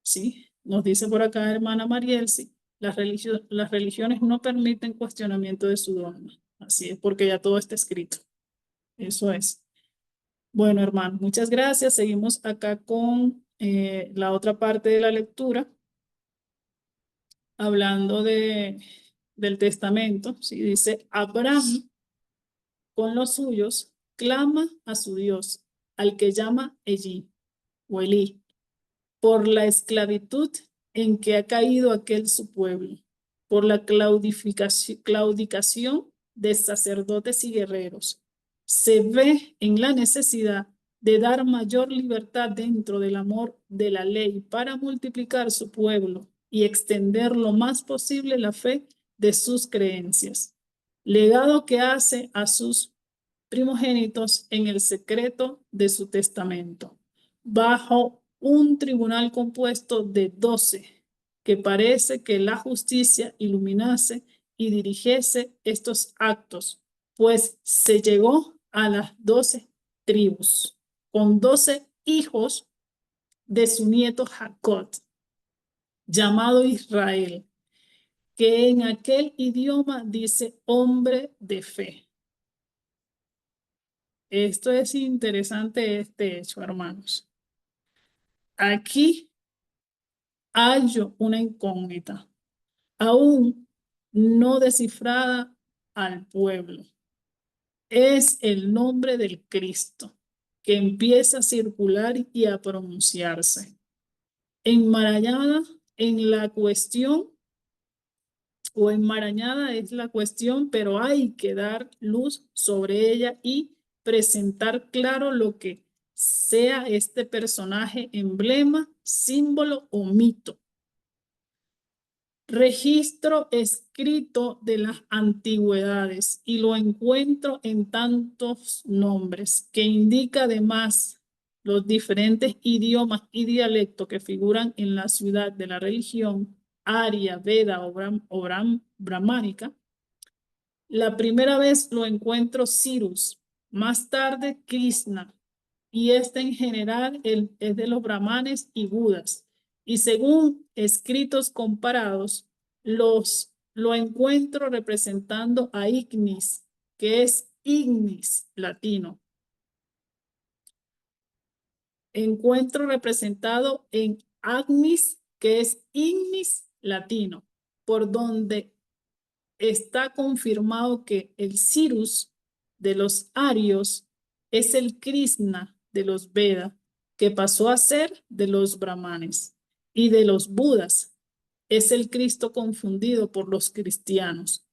¿sí? Nos dice por acá hermana Marielsi, las religiones no permiten cuestionamiento de su dogma. Así es, porque ya todo está escrito. Eso es. Bueno, hermano, muchas gracias. Seguimos acá con la otra parte de la lectura, hablando del testamento. ¿Sí? Dice, Abraham con los suyos clama a su Dios, al que llama Elí o Elí, por la esclavitud en que ha caído aquel su pueblo, por la claudicación de sacerdotes y guerreros. Se ve en la necesidad de dar mayor libertad dentro del amor de la ley para multiplicar su pueblo y extender lo más posible la fe de sus creencias. Legado que hace a sus primogénitos en el secreto de su testamento, bajo un tribunal compuesto de 12, que parece que la justicia iluminase y dirigiese estos actos, pues se llegó a las 12 tribus, con 12 hijos de su nieto Jacob, llamado Israel, que en aquel idioma dice hombre de fe. Esto es interesante, este hecho, hermanos. Aquí hallo una incógnita, aún no descifrada al pueblo. Es el nombre del Cristo, que empieza a circular y a pronunciarse. Enmarañada en la cuestión, o enmarañada es la cuestión, pero hay que dar luz sobre ella y presentar claro lo que sea este personaje, emblema, símbolo o mito. Registro escrito de las antigüedades y lo encuentro en tantos nombres que indica además los diferentes idiomas y dialectos que figuran en la ciudad de la religión aria, veda o brahmánica. La primera vez lo encuentro Cyrus, más tarde Krishna, y este en general es de los brahmanes y budas. Y según escritos comparados, lo encuentro representando a Ignis, que es Ignis latino. Encuentro representado en Agnis, que es Ignis latino, por donde está confirmado que el Cyrus de los arios es el Krishna de los Vedas, que pasó a ser de los brahmanes, y de los budas es el Cristo confundido por los cristianos.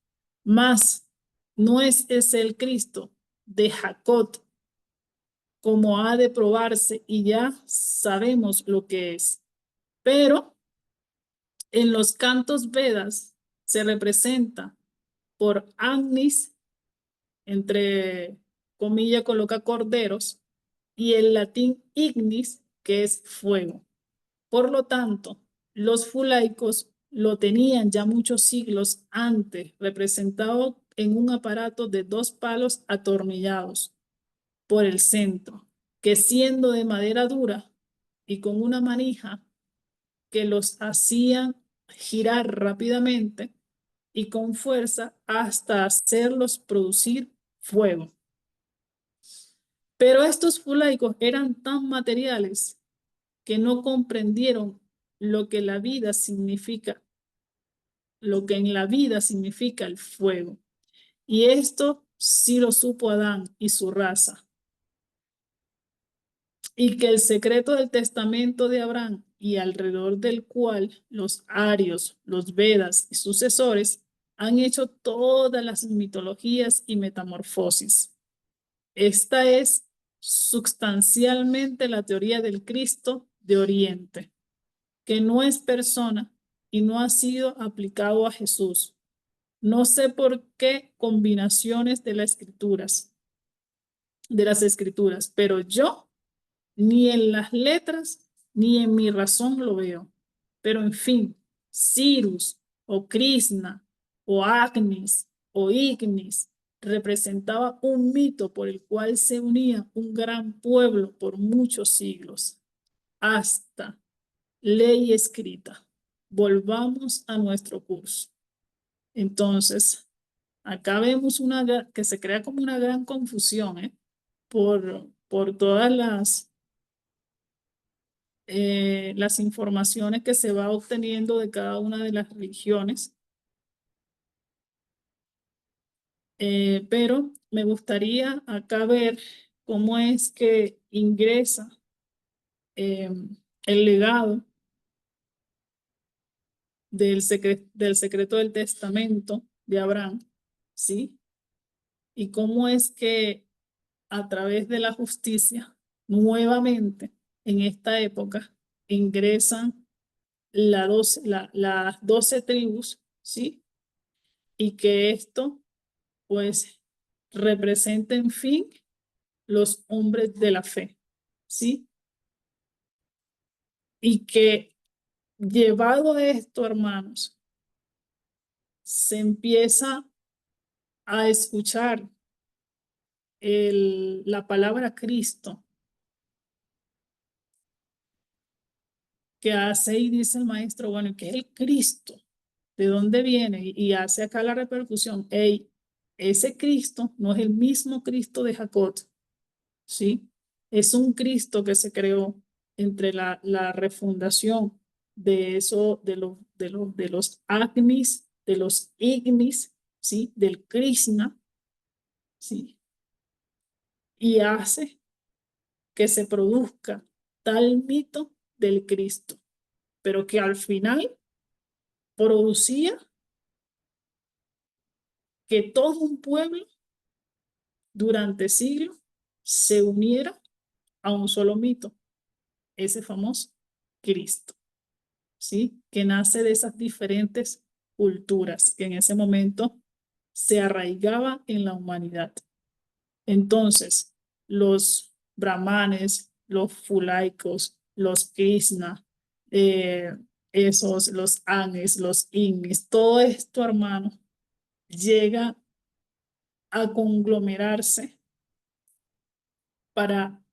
Mas no es ese el Cristo de Jacob, como ha de probarse, y ya sabemos lo que es. Pero en los cantos Vedas se representa por Agnis, entre comillas coloca corderos, y el latín ignis, que es fuego. Por lo tanto, los fulaicos lo tenían ya muchos siglos antes, representado en un aparato de 2 palos atornillados por el centro, que siendo de madera dura y con una manija que los hacían girar rápidamente y con fuerza hasta hacerlos producir fuego. Pero estos fulaicos eran tan materiales que no comprendieron lo que la vida significa, lo que en la vida significa el fuego. Y esto sí lo supo Adán y su raza. Y que el secreto del testamento de Abraham, y alrededor del cual los arios, los Vedas y sucesores han hecho todas las mitologías y metamorfosis. Esta es sustancialmente la teoría del Cristo de Oriente, que no es persona y no ha sido aplicado a Jesús. No sé por qué combinaciones de las escrituras, pero yo ni en las letras ni en mi razón lo veo. Pero en fin, Cyrus o Krishna o Agnis o Ignis representaba un mito por el cual se unía un gran pueblo por muchos siglos, hasta ley escrita. Volvamos a nuestro curso. Entonces, Acá vemos que se crea como una gran confusión, por todas las informaciones que se va obteniendo de cada una de las religiones. Pero me gustaría acá ver cómo es que ingresa el legado del secreto del testamento de Abraham, ¿sí? Y cómo es que a través de la justicia, nuevamente en esta época, ingresan las 12 tribus, ¿sí? Y que esto, pues, representa, en fin, los hombres de la fe, ¿sí? Y que llevado a esto, hermanos, se empieza a escuchar la palabra Cristo, que hace y dice el maestro, bueno, ¿qué es el Cristo? ¿De dónde viene? Y hace acá la repercusión. Hey, ese Cristo no es el mismo Cristo de Jacob, ¿sí? Es un Cristo que se creó entre la refundación de eso, de los Agnis, de los Ignis, ¿sí? Del Krishna, ¿sí? Y hace que se produzca tal mito del Cristo, pero que al final producía que todo un pueblo durante siglos se uniera a un solo mito, ese famoso Cristo, ¿sí? Que nace de esas diferentes culturas que en ese momento se arraigaba en la humanidad. Entonces, los brahmanes, los fulaicos, los krishna, los anes, los ignis, todo esto, hermano, llega a conglomerarse para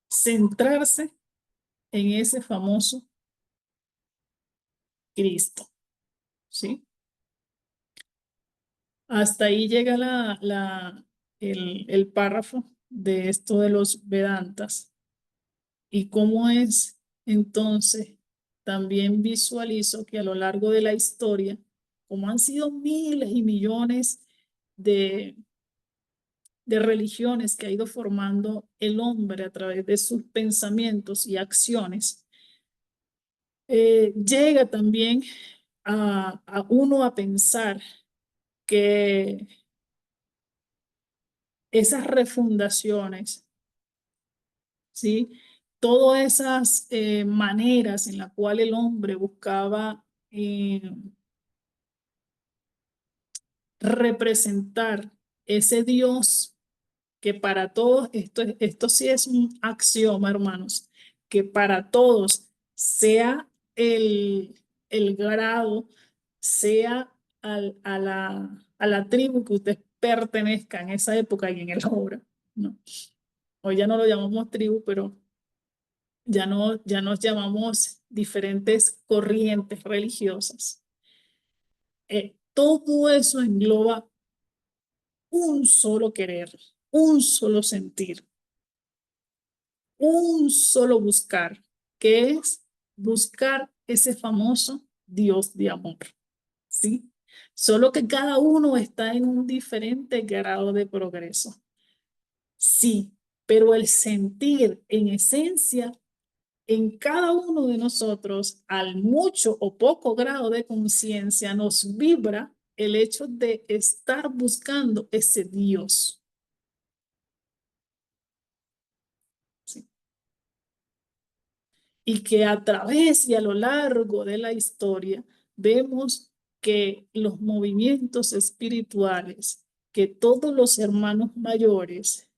centrarse en ese famoso Cristo, ¿sí? Hasta ahí llega el párrafo de esto de los Vedantas. Y cómo es, entonces, también visualizo que a lo largo de la historia, como han sido miles y millones de, de religiones que ha ido formando el hombre a través de sus pensamientos y acciones, llega también a uno a pensar que esas refundaciones, ¿sí? Todas esas maneras en las cuales el hombre buscaba representar ese Dios que para todos, esto sí es un axioma, hermanos, que para todos, sea el grado, sea a la tribu que usted pertenezca en esa época y en el obra, ¿no? Hoy ya no lo llamamos tribu, pero ya nos llamamos diferentes corrientes religiosas. Todo eso engloba un solo querer, un solo sentir, un solo buscar, que es buscar ese famoso Dios de amor, ¿sí? Solo que cada uno está en un diferente grado de progreso. Sí, pero el sentir en esencia en cada uno de nosotros, al mucho o poco grado de conciencia, nos vibra el hecho de estar buscando ese Dios. ¿Sí? Y que a través y a lo largo de la historia vemos que los movimientos espirituales, que todos los hermanos mayores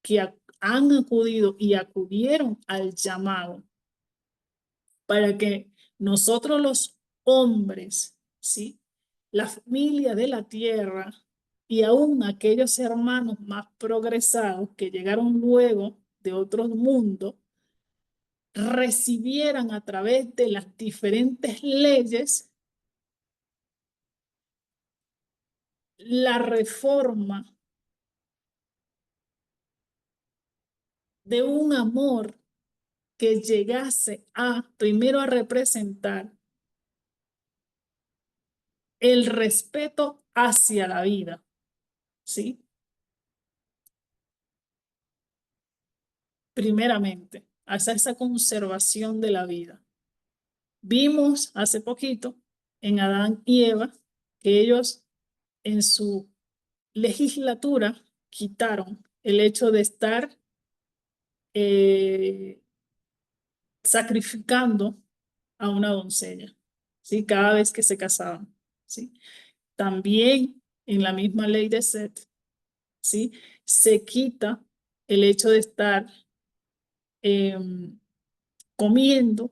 que han acudido y acudieron al llamado para que nosotros los hombres, ¿sí? La familia de la tierra y aún aquellos hermanos más progresados que llegaron luego de otros mundos, recibieran a través de las diferentes leyes la reforma de un amor que llegase primero a representar el respeto hacia la vida, ¿sí? Primeramente, hacia esa conservación de la vida. Vimos hace poquito en Adán y Eva que ellos en su legislatura quitaron el hecho de estar sacrificando a una doncella, ¿sí? Cada vez que se casaban, ¿sí? También en la misma ley de Seth, ¿sí? Se quita el hecho de estar comiendo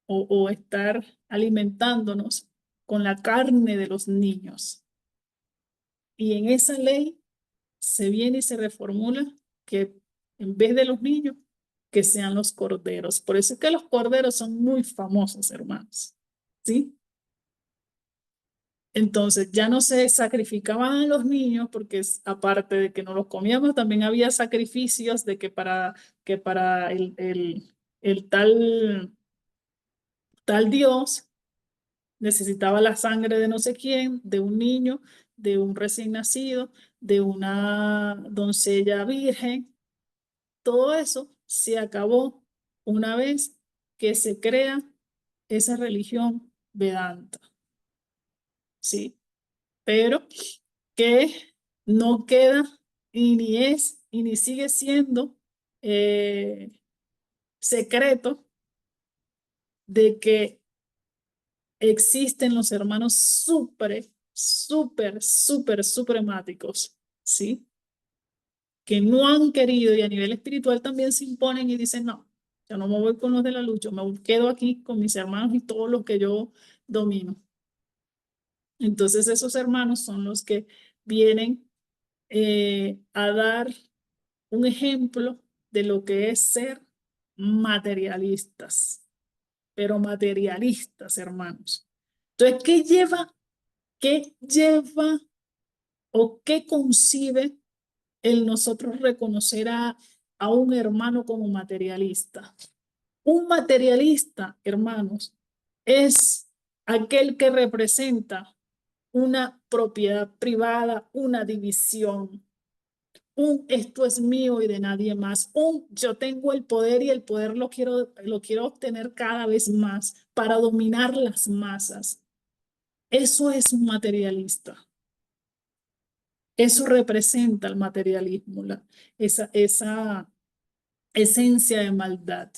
o estar alimentándonos con la carne de los niños. Y en esa ley se viene y se reformula que en vez de los niños, que sean los corderos. Por eso es que los corderos son muy famosos, hermanos. ¿Sí? Entonces ya no se sacrificaban a los niños porque aparte de que no los comíamos, también había sacrificios de que para el tal Dios necesitaba la sangre de no sé quién, de un niño, de un recién nacido, de una doncella virgen. Todo eso se acabó una vez que se crea esa religión Vedanta, ¿sí? Pero que no queda y ni es y ni sigue siendo secreto de que existen los hermanos súper supremáticos, ¿sí? Que no han querido y a nivel espiritual también se imponen y dicen, no, yo no me voy con los de la lucha, me quedo aquí con mis hermanos y todo lo que yo domino. Entonces esos hermanos son los que vienen a dar un ejemplo de lo que es ser materialistas, pero materialistas, hermanos. Entonces, qué lleva o qué concibe el nosotros reconocer a un hermano como materialista? Un materialista, hermanos, es aquel que representa una propiedad privada, una división, esto es mío y de nadie más, yo tengo el poder y el poder lo quiero obtener cada vez más para dominar las masas. Eso es un materialista. Eso representa el materialismo, esa esencia de maldad,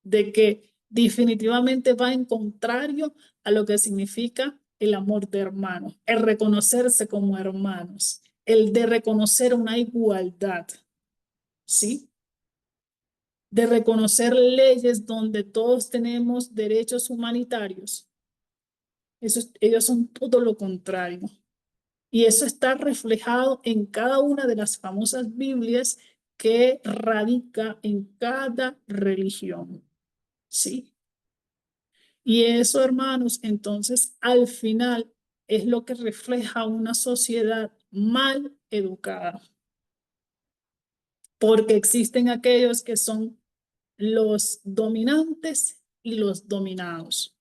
de que definitivamente va en contrario a lo que significa el amor de hermanos, el reconocerse como hermanos, el de reconocer una igualdad, ¿sí? De reconocer leyes donde todos tenemos derechos humanitarios. Ellos son todo lo contrario. Y eso está reflejado en cada una de las famosas Biblias que radica en cada religión. ¿Sí? Y eso, hermanos, entonces al final es lo que refleja una sociedad mal educada. Porque existen aquellos que son los dominantes y los dominados.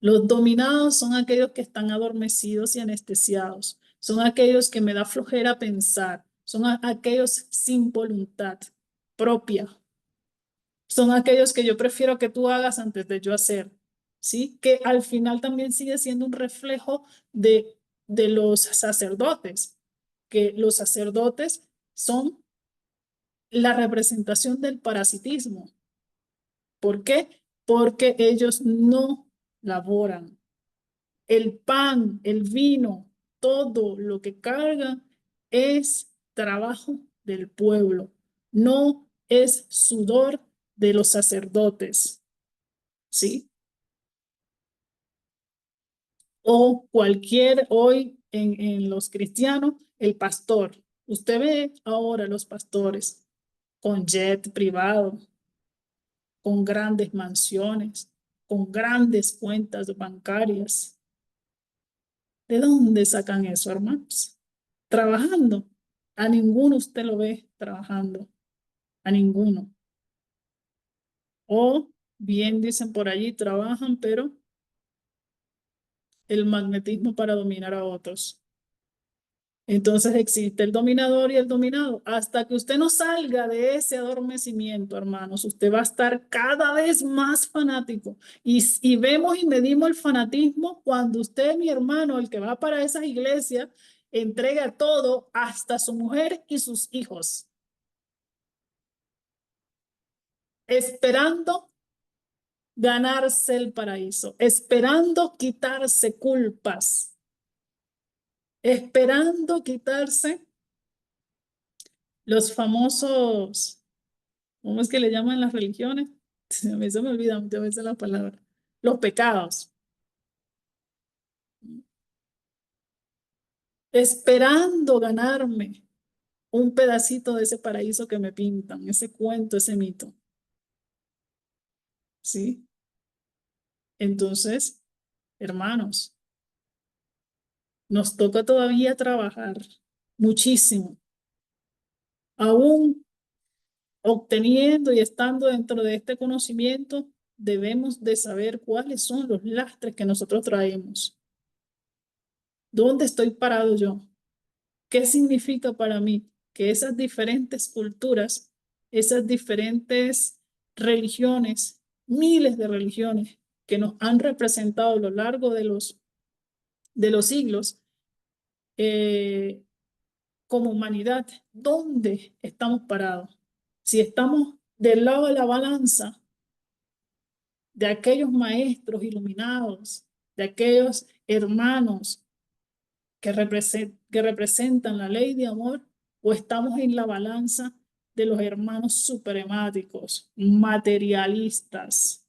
Los dominados son aquellos que están adormecidos y anestesiados. Son aquellos que me da flojera pensar. Son aquellos sin voluntad propia. Son aquellos que yo prefiero que tú hagas antes de yo hacer. ¿Sí? Que al final también sigue siendo un reflejo de los sacerdotes. Que los sacerdotes son la representación del parasitismo. ¿Por qué? Porque ellos no laboran. El pan, el vino, todo lo que cargan es trabajo del pueblo, no es sudor de los sacerdotes, ¿sí? O hoy en los cristianos, el pastor. Usted ve ahora los pastores con jet privado, con grandes mansiones, con grandes cuentas bancarias. ¿De dónde sacan eso, hermanos? Trabajando. A ninguno usted lo ve trabajando. A ninguno. O bien dicen por allí, trabajan, pero el magnetismo para dominar a otros. Entonces existe el dominador y el dominado. Hasta que usted no salga de ese adormecimiento, hermanos, usted va a estar cada vez más fanático. Y vemos y medimos el fanatismo cuando usted, mi hermano, el que va para esas iglesias, entrega todo, hasta su mujer y sus hijos, esperando ganarse el paraíso, esperando quitarse culpas, esperando quitarse los famosos, ¿cómo es que le llaman las religiones? A mí se me olvida muchas veces la palabra. Los pecados. Esperando ganarme un pedacito de ese paraíso que me pintan, ese cuento, ese mito. ¿Sí? Entonces, hermanos, nos toca todavía trabajar muchísimo. Aún obteniendo y estando dentro de este conocimiento, debemos de saber cuáles son los lastres que nosotros traemos. ¿Dónde estoy parado yo? ¿Qué significa para mí que esas diferentes culturas, esas diferentes religiones, miles de religiones que nos han representado a lo largo de los siglos, como humanidad, dónde estamos parados? Si estamos del lado de la balanza de aquellos maestros iluminados, de aquellos hermanos que representan la ley de amor, o estamos en la balanza de los hermanos supremáticos, materialistas,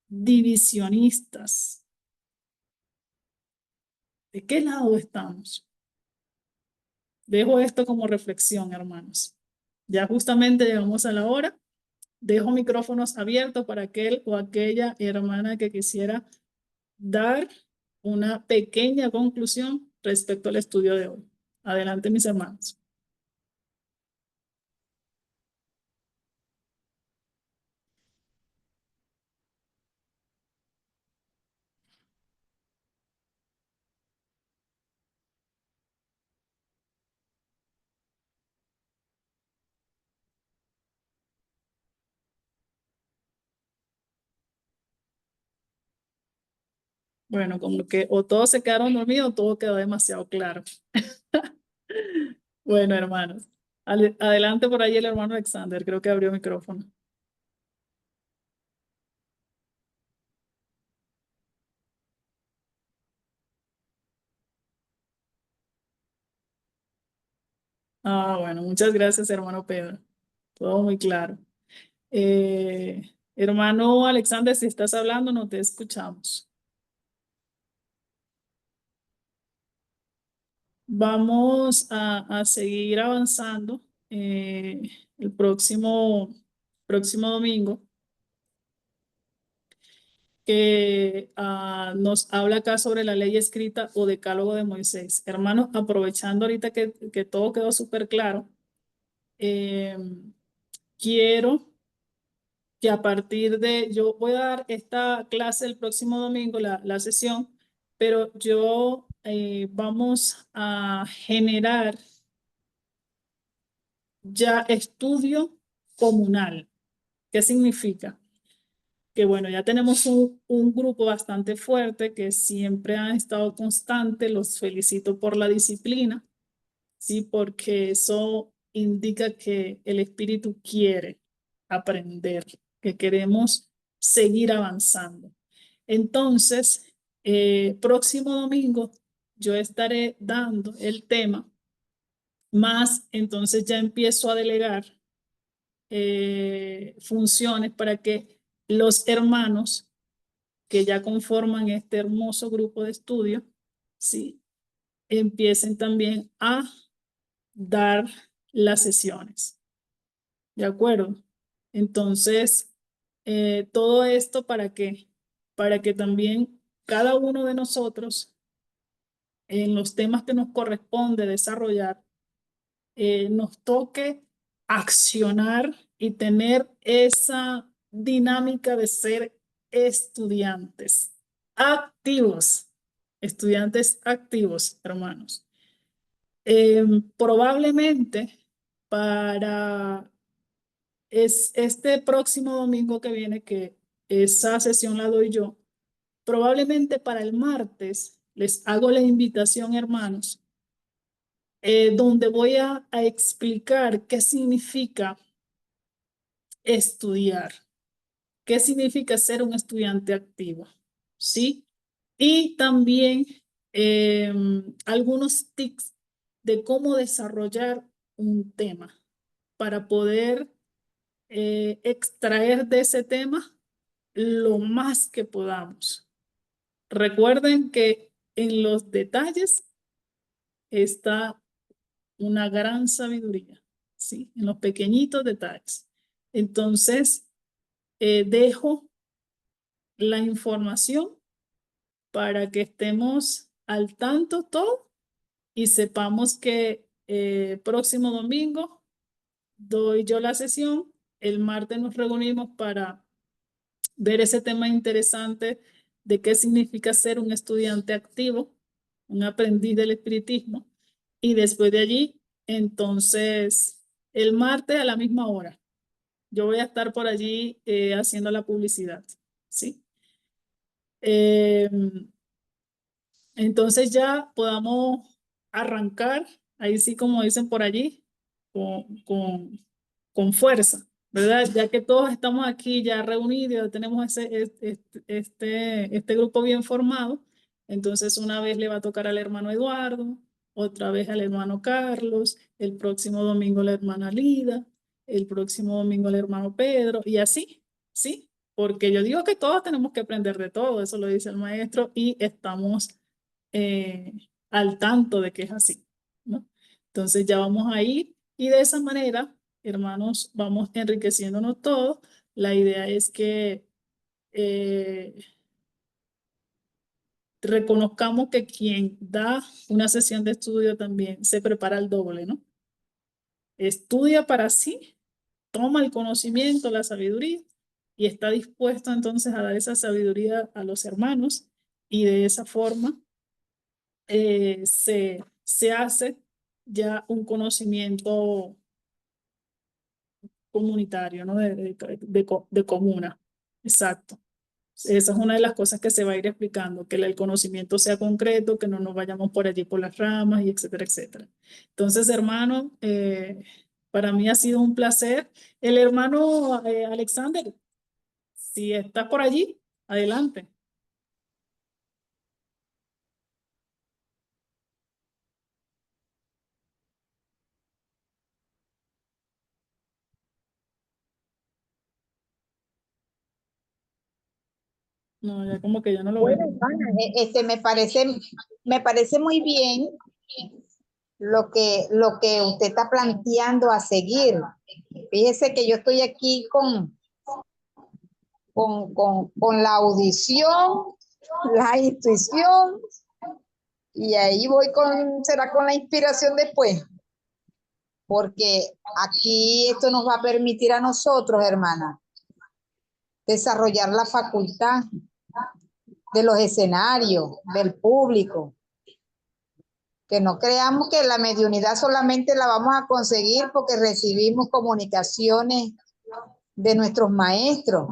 divisionistas. ¿De qué lado estamos? Dejo esto como reflexión, hermanos. Ya justamente llegamos a la hora. Dejo micrófonos abiertos para aquel o aquella hermana que quisiera dar una pequeña conclusión respecto al estudio de hoy. Adelante, mis hermanos. Bueno, como que o todos se quedaron dormidos o todo quedó demasiado claro. Bueno, hermanos. Adelante por ahí el hermano Alexander, creo que abrió micrófono. Bueno, muchas gracias, hermano Pedro. Todo muy claro. Hermano Alexander, si estás hablando, no te escuchamos. Vamos a seguir avanzando el próximo domingo, que nos habla acá sobre la ley escrita o decálogo de Moisés. Hermanos, aprovechando ahorita que todo quedó súper claro, quiero que a partir yo voy a dar esta clase el próximo domingo, la sesión, pero vamos a generar ya estudio comunal. ¿Qué significa? Que bueno, ya tenemos un grupo bastante fuerte que siempre han estado constantes. Los felicito por la disciplina, ¿sí? Porque eso indica que el espíritu quiere aprender, que queremos seguir avanzando. Entonces, próximo domingo yo estaré dando el tema, más entonces ya empiezo a delegar funciones para que los hermanos que ya conforman este hermoso grupo de estudio, ¿sí?, empiecen también a dar las sesiones. ¿De acuerdo? Entonces, todo esto ¿para qué? Para que también cada uno de nosotros en los temas que nos corresponde desarrollar, nos toque accionar y tener esa dinámica de ser estudiantes activos, hermanos. Probablemente para este próximo domingo que viene, que esa sesión la doy yo, probablemente para el martes les hago la invitación, hermanos, donde voy a explicar qué significa estudiar, qué significa ser un estudiante activo, ¿sí? Y también algunos tips de cómo desarrollar un tema para poder extraer de ese tema lo más que podamos. Recuerden que en los detalles está una gran sabiduría, ¿sí? En los pequeñitos detalles. Entonces, dejo la información para que estemos al tanto todo y sepamos que próximo domingo doy yo la sesión. El martes nos reunimos para ver ese tema interesante de qué significa ser un estudiante activo, un aprendiz del espiritismo. Y después de allí, entonces, el martes a la misma hora, yo voy a estar por allí haciendo la publicidad, ¿sí? Entonces ya podamos arrancar, ahí sí como dicen por allí, con fuerza, ¿verdad? Ya que todos estamos aquí ya reunidos, ya tenemos este grupo bien formado, entonces una vez le va a tocar al hermano Eduardo, otra vez al hermano Carlos, el próximo domingo la hermana Lida, el próximo domingo el hermano Pedro, y así, ¿sí? Porque yo digo que todos tenemos que aprender de todo, eso lo dice el maestro, y estamos al tanto de que es así, ¿no? Entonces ya vamos a ir y de esa manera, hermanos, vamos enriqueciéndonos todos. La idea es que reconozcamos que quien da una sesión de estudio también se prepara al doble, ¿no? Estudia para sí, toma el conocimiento, la sabiduría y está dispuesto entonces a dar esa sabiduría a los hermanos y de esa forma se hace ya un conocimiento comunitario, ¿no? De comuna. Exacto. Esa es una de las cosas que se va a ir explicando, que el conocimiento sea concreto, que no nos vayamos por allí por las ramas y etcétera, etcétera. Entonces, hermano, para mí ha sido un placer. El hermano Alexander, si estás por allí, adelante. No, ya como que ya no lo veo. Bueno, hermana, me parece muy bien lo que usted está planteando a seguir. Fíjese que yo estoy aquí con la audición, la intuición, y ahí será con la inspiración después, porque aquí esto nos va a permitir a nosotros, hermana, desarrollar la facultad de los escenarios, del público, que no creamos que la mediunidad solamente la vamos a conseguir porque recibimos comunicaciones de nuestros maestros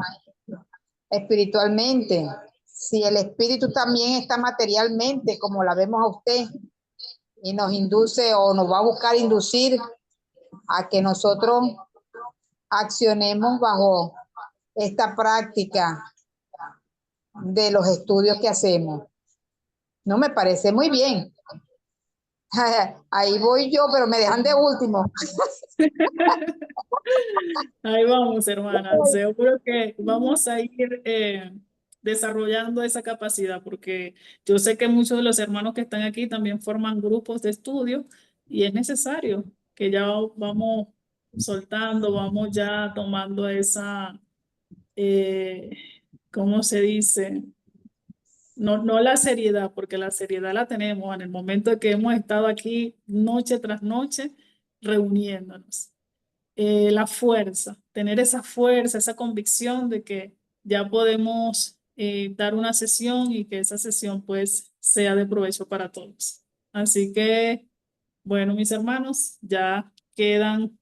espiritualmente. Si el espíritu también está materialmente, como la vemos a usted, y nos induce o nos va a buscar inducir a que nosotros accionemos bajo esta práctica de los estudios que hacemos. No me parece muy bien. Ahí voy yo, pero me dejan de último. Ahí vamos, hermana. Seguro que vamos a ir desarrollando esa capacidad, porque yo sé que muchos de los hermanos que están aquí también forman grupos de estudio y es necesario que ya vamos soltando, vamos ya tomando esa, ¿cómo se dice? no la seriedad, porque la seriedad la tenemos en el momento de que hemos estado aquí noche tras noche reuniéndonos. La fuerza, tener esa fuerza, esa convicción de que ya podemos dar una sesión y que esa sesión pues sea de provecho para todos. Así que, bueno, mis hermanos, ya quedan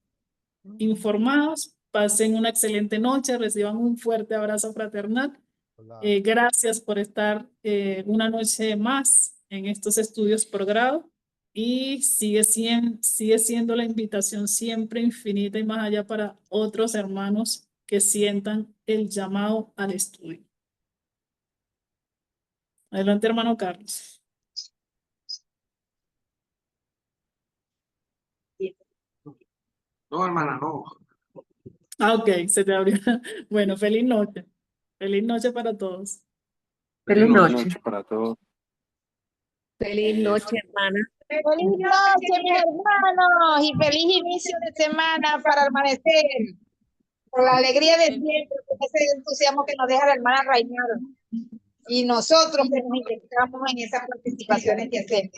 informados. Pasen una excelente noche, reciban un fuerte abrazo fraternal. Gracias por estar una noche más en estos estudios por grado y sigue siendo la invitación siempre infinita y más allá para otros hermanos que sientan el llamado al estudio. Adelante, hermano Carlos. No, hermana, no. Ah, ok, se te abrió. Bueno, feliz noche. Feliz noche para todos. Feliz noche. Para todos. Feliz noche, hermana. Feliz noche, mis hermanos, y feliz inicio de semana para el amanecer. Por la alegría de siempre, con ese entusiasmo que nos deja la hermana Raimara. Y nosotros que nos integramos en esas participaciones que hacemos.